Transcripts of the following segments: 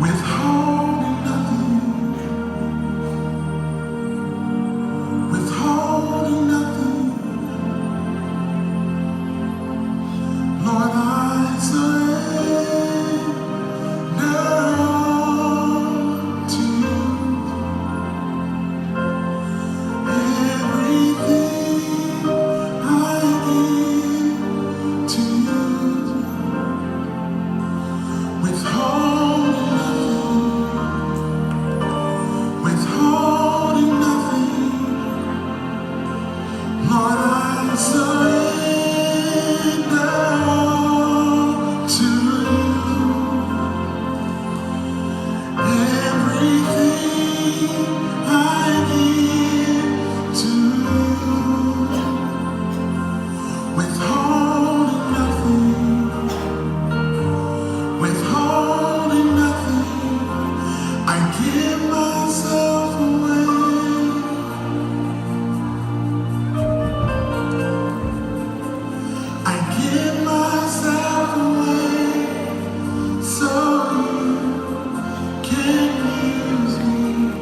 withholding nothing, withholding nothing. Lord, I surrender to you. Everything I give to you. Withholding nothing, withholding nothing. Lord, I surrender to you. Everything I give to you. Withholding nothing, withholding nothing. I give myself away. I give myself away so you can use me.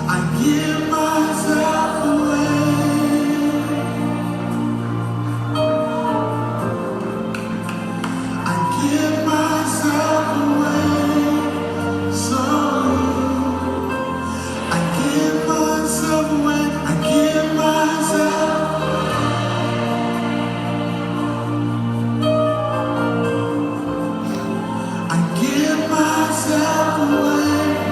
I give myself away. I give myself away so I give myself away. I give myself. I give myself away.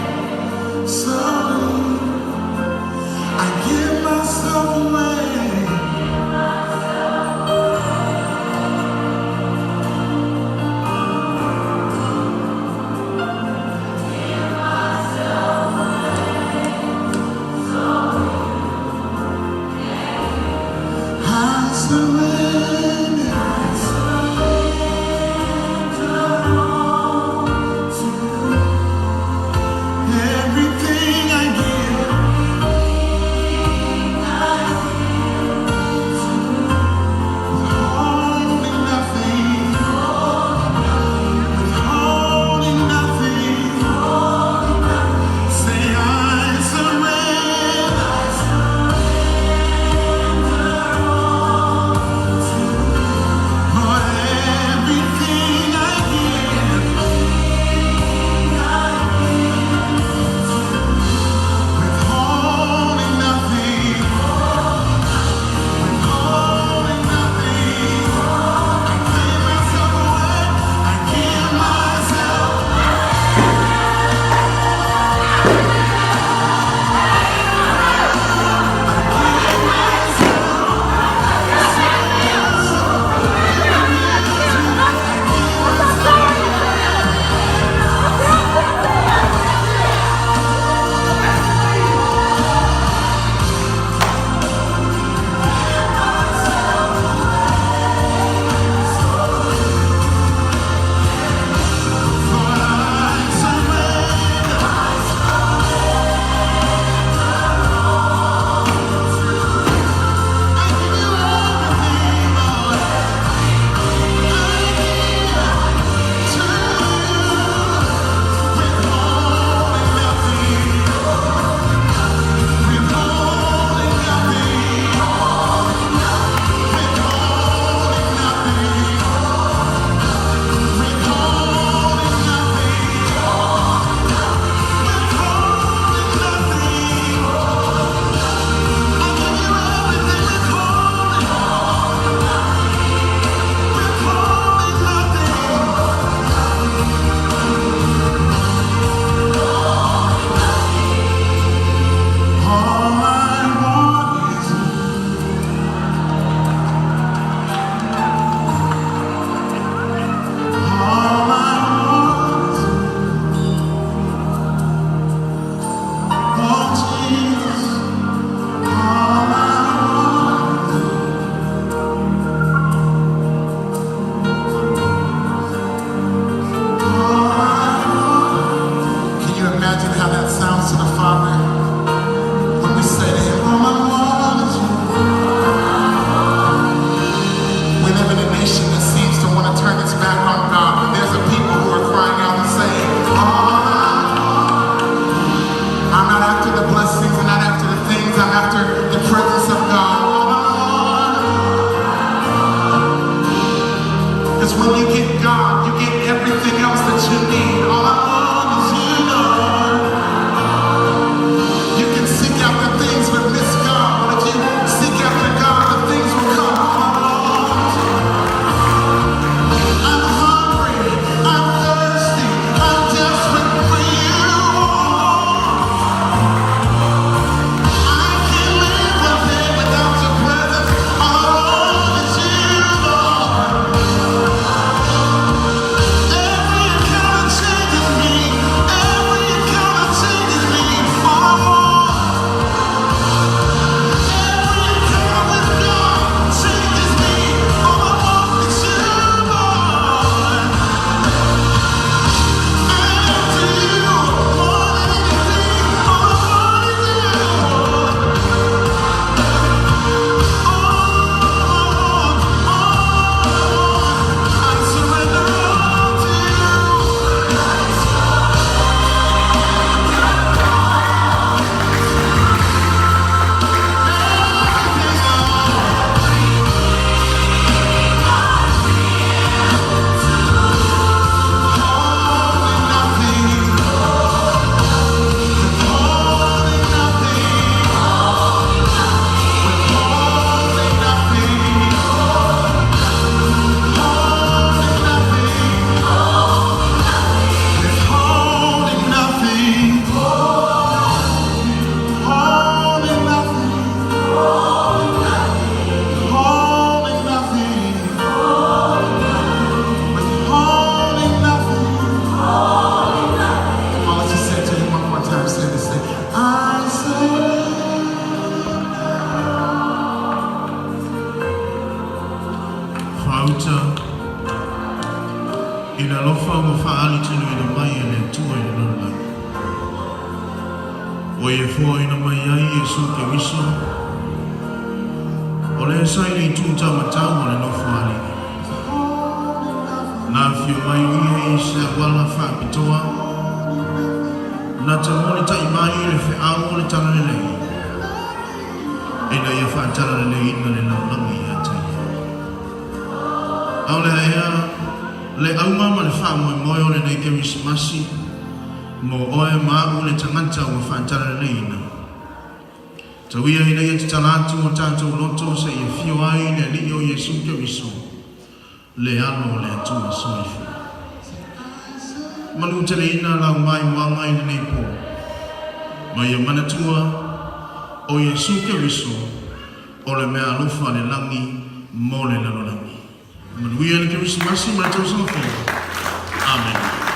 na lo fa mo fa ali tino e mai e le tu e no la o e fo e no mai ai Yesu ke wiso o le sai le tu ta ma ta mo le no fa ali na fio mai ui e se wala fa pitoa na te moni ta imai le fe au le tala le lei e na ia fa tala le lei na le lau langi ia tai au le ea le au mama le fa moe moe o le nei ke misimasi mo oe maa le tanganta o fa tala le lei na tawia ina ia te talatu o tātou loto se ia fio ai le li o Yesu ke miso le ano le atua soifu manu tele ina lau mai mwanga ina nei po mai mana tua o Yesu ke miso o le mea alofa le langi mo le lalo langi manuia le ke miso masi mai tau sofu amen.